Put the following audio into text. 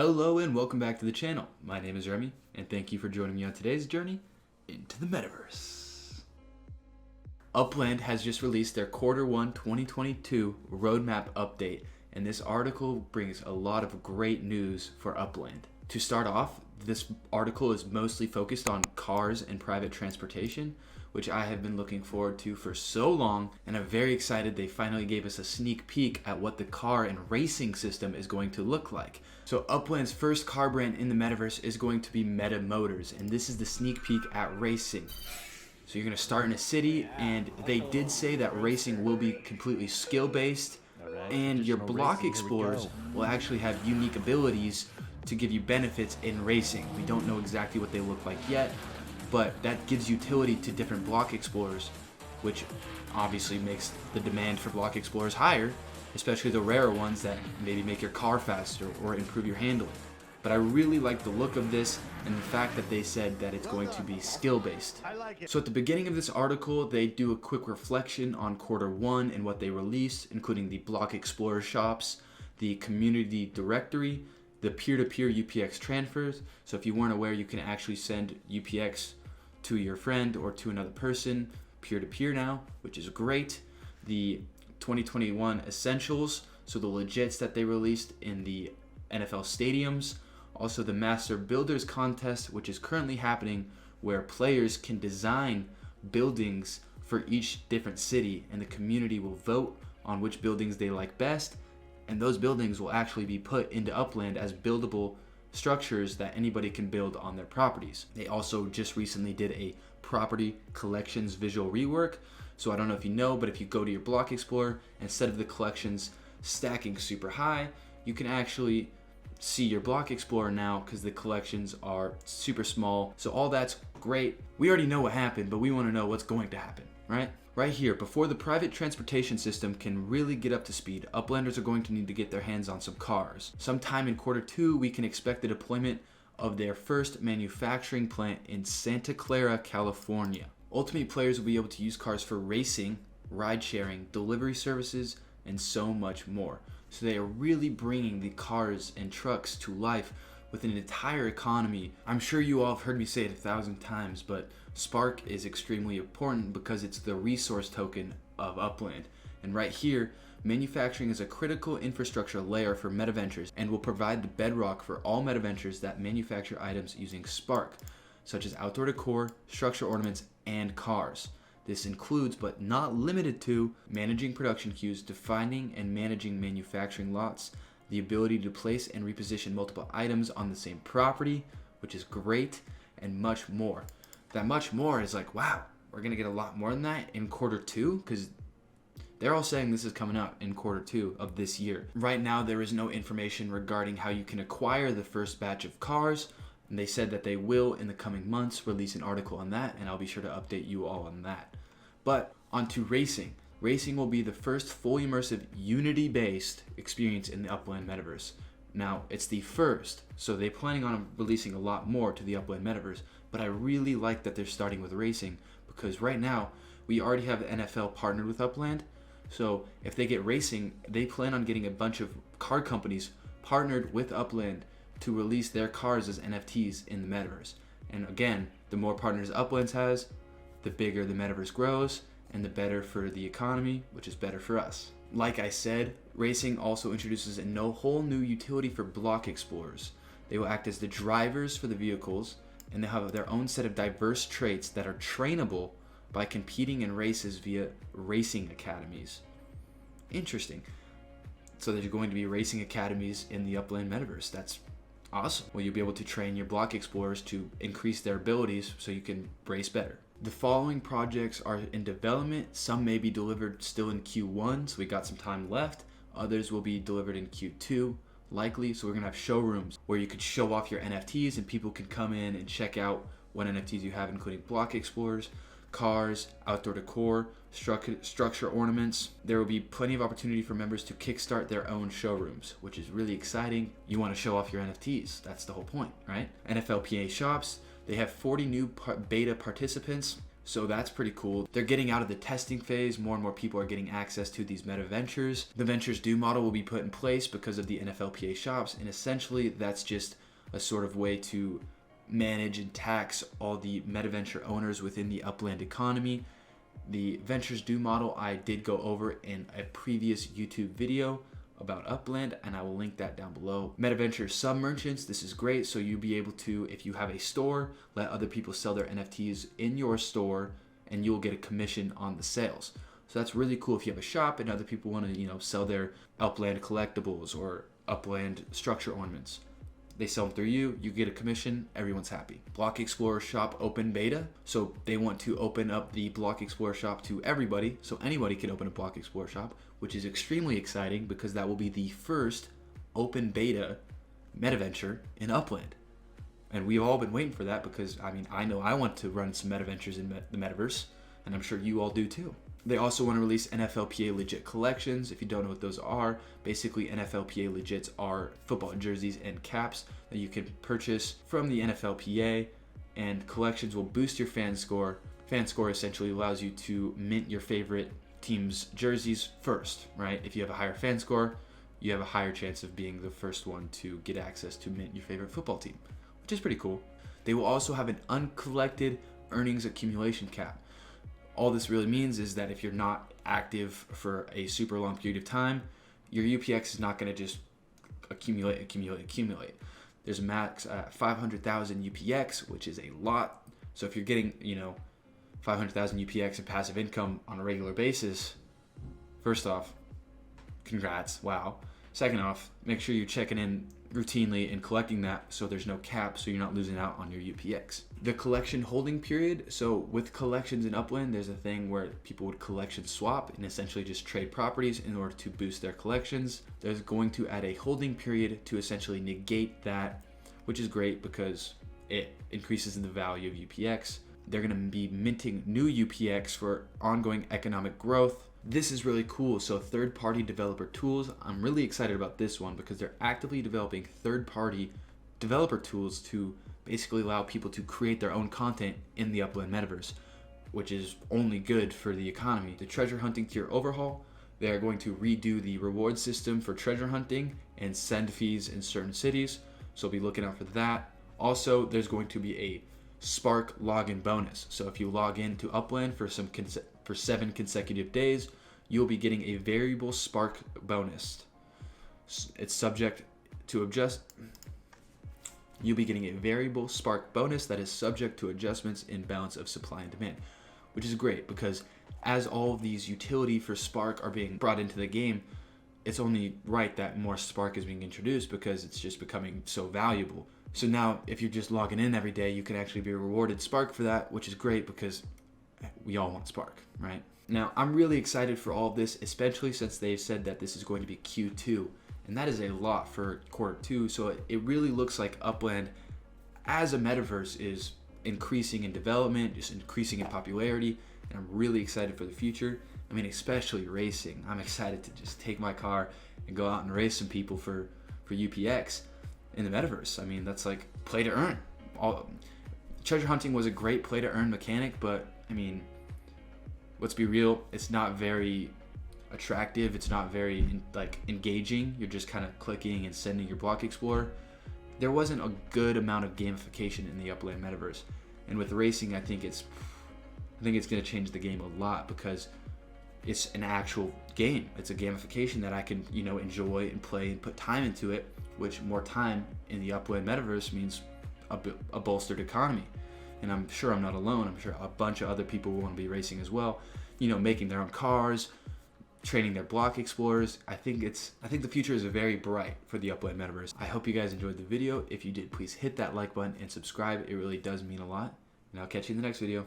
Hello and welcome back to the channel. My name is Remy and thank you for joining me on today's journey into the Metaverse. Upland has just released their Q1 2022 roadmap update, and this article brings a lot of great news for Upland. To start off, this article is mostly focused on cars and private transportation, which I have been looking forward to for so long, and I'm very excited they finally gave us a sneak peek at what the car and racing system is going to look like. So Upland's first car brand in the Metaverse is going to be Motors, and this is the sneak peek at racing. So you're going to start in a city, and they did say that racing will be completely skill-based, and your block explorers will actually have unique abilities to give you benefits in racing. We don't know exactly what they look like yet, but that gives utility to different block explorers, which obviously makes the demand for block explorers higher, especially the rarer ones that maybe make your car faster or improve your handling. But I really like the look of this and the fact that they said that it's going to be skill-based. So at the beginning of this article, they do a quick reflection on Q1 and what they released, including the block explorer shops, the community directory, the peer-to-peer UPX transfers. So if you weren't aware, you can actually send UPX to your friend or to another person peer-to-peer now, which is great. The 2021 essentials, so the legits that they released in the NFL stadiums. Also the Master Builders contest, which is currently happening, where players can design buildings for each different city, and the community will vote on which buildings they like best, and those buildings will actually be put into Upland as buildable structures that anybody can build on their properties. They also just recently did a property collections visual rework. So I don't know if you know, but if you go to your block explorer, instead of the collections stacking super high, you can actually see your block explorer now because the collections are super small. So all that's great. We already know what happened, but we want to know what's going to happen, right? Right here, before the private transportation system can really get up to speed, Uplanders are going to need to get their hands on some cars. Sometime in Q2, we can expect the deployment of their first manufacturing plant in Santa Clara, California. Ultimate players will be able to use cars for racing, ride sharing, delivery services, and so much more. So they are really bringing the cars and trucks to life with an entire economy. I'm sure you all have heard me say it 1,000 times, but Spark is extremely important because it's the resource token of Upland. And right here, manufacturing is a critical infrastructure layer for Metaventures and will provide the bedrock for all Metaventures that manufacture items using Spark, such as outdoor decor, structure ornaments, and cars. This includes, but not limited to, managing production queues, defining and managing manufacturing lots, the ability to place and reposition multiple items on the same property, which is great, and much more. That much more is like, wow, we're gonna get a lot more than that in Q2, because they're all saying this is coming out in Q2 of this year. Right now, there is no information regarding how you can acquire the first batch of cars, and they said that they will, in the coming months, release an article on that, and I'll be sure to update you all on that. But onto racing. Racing will be the first fully immersive Unity-based experience in the Upland Metaverse. Now, it's the first, so they're planning on releasing a lot more to the Upland Metaverse, but I really like that they're starting with racing, because right now, we already have the NFL partnered with Upland, so if they get racing, they plan on getting a bunch of car companies partnered with Upland to release their cars as NFTs in the Metaverse. And again, the more partners Upland has, the bigger the Metaverse grows, and the better for the economy, which is better for us. Like I said, racing also introduces a whole new utility for block explorers. They will act as the drivers for the vehicles, and they'll have their own set of diverse traits that are trainable by competing in races via racing academies. Interesting. So there's going to be racing academies in the Upland Metaverse. That's awesome. Well, you'll be able to train your block explorers to increase their abilities so you can race better. The following projects are in development. Some may be delivered still in Q1, so we got some time left. Others will be delivered in Q2, likely. So we're gonna have showrooms where you could show off your NFTs and people can come in and check out what NFTs you have, including block explorers, cars, outdoor decor, structure ornaments. There will be plenty of opportunity for members to kickstart their own showrooms, which is really exciting. You want to show off your NFTs. That's the whole point, right? NFLPA shops. They have 40 new beta participants, So that's pretty cool. They're getting out of the testing phase. More and more people are getting access to these Metaventures. The Ventures Due model will be put in place because of the NFLPA shops, and essentially that's just a sort of way to manage and tax all the Metaventure owners within the Upland economy. The Ventures Due model I did go over in a previous YouTube video about Upland, and I will link that down below. Metaventure sub-merchants, this is great. So you'll be able to, if you have a store, let other people sell their NFTs in your store, and you'll get a commission on the sales. So that's really cool if you have a shop and other people want to, sell their Upland collectibles or Upland structure ornaments. They sell them through you, you get a commission, everyone's happy. Block Explorer Shop open beta. So they want to open up the Block Explorer Shop to everybody, so anybody can open a Block Explorer Shop, which is extremely exciting because that will be the first open beta Metaventure in Upland. And we've all been waiting for that because, I know I want to run some Metaventures in the Metaverse, and I'm sure you all do too. They also want to release NFLPA legit collections. If you don't know what those are, basically NFLPA legits are football jerseys and caps that you can purchase from the NFLPA, and collections will boost your fan score. Fan score essentially allows you to mint your favorite team's jerseys first, right? If you have a higher fan score, you have a higher chance of being the first one to get access to mint your favorite football team, which is pretty cool. They will also have an uncollected earnings accumulation cap. All this really means is that if you're not active for a super long period of time, your UPX is not going to just accumulate. There's a max 500,000 UPX, which is a lot. So if you're getting, 500,000 UPX in passive income on a regular basis, first off, congrats, wow. Second off, make sure you're checking in routinely and collecting that so there's no cap, so you're not losing out on your UPX. The collection holding period. So with collections in Upland, there's a thing where people would collection swap and essentially just trade properties in order to boost their collections. There's going to add a holding period to essentially negate that, which is great because it increases in the value of UPX. They're going to be minting new UPX for ongoing economic growth. This is really cool. So third-party developer tools. I'm really excited about this one because they're actively developing third-party developer tools to basically allow people to create their own content in the Upland Metaverse, which is only good for the economy. The treasure hunting tier overhaul. They are going to redo the reward system for treasure hunting and send fees in certain cities. So be looking out for that. Also, there's going to be a Spark login bonus. So if you log in to Upland for 7 consecutive days, you'll be getting a variable Spark bonus. It's subject to adjust. You'll be getting a variable Spark bonus that is subject to adjustments in balance of supply and demand, which is great because as all of these utility for Spark are being brought into the game, it's only right that more Spark is being introduced because it's just becoming so valuable. So now if you're just logging in every day, you can actually be rewarded Spark for that, which is great because we all want Spark, right? Now, I'm really excited for all of this, especially since they've said that this is going to be Q2, and that is a lot for Q2. So it really looks like Upland as a metaverse is increasing in development, just increasing in popularity, and I'm really excited for the future. Especially racing. I'm excited to just take my car and go out and race some people for UPX in the metaverse. That's like play to earn. Treasure hunting was a great play to earn mechanic, but let's be real, it's not very attractive. It's not very engaging. You're just kind of clicking and sending your Block Explorer. There wasn't a good amount of gamification in the Upland Metaverse, and with racing, I think it's going to change the game a lot because it's an actual game. It's a gamification that I can enjoy and play and put time into it, which more time in the Upland Metaverse means a bolstered economy. And I'm sure I'm not alone. I'm sure a bunch of other people will want to be racing as well, making their own cars, training their Block Explorers. I think the future is very bright for the Upland Metaverse. I hope you guys enjoyed the video. If you did, please hit that like button and subscribe. It really does mean a lot. And I'll catch you in the next video.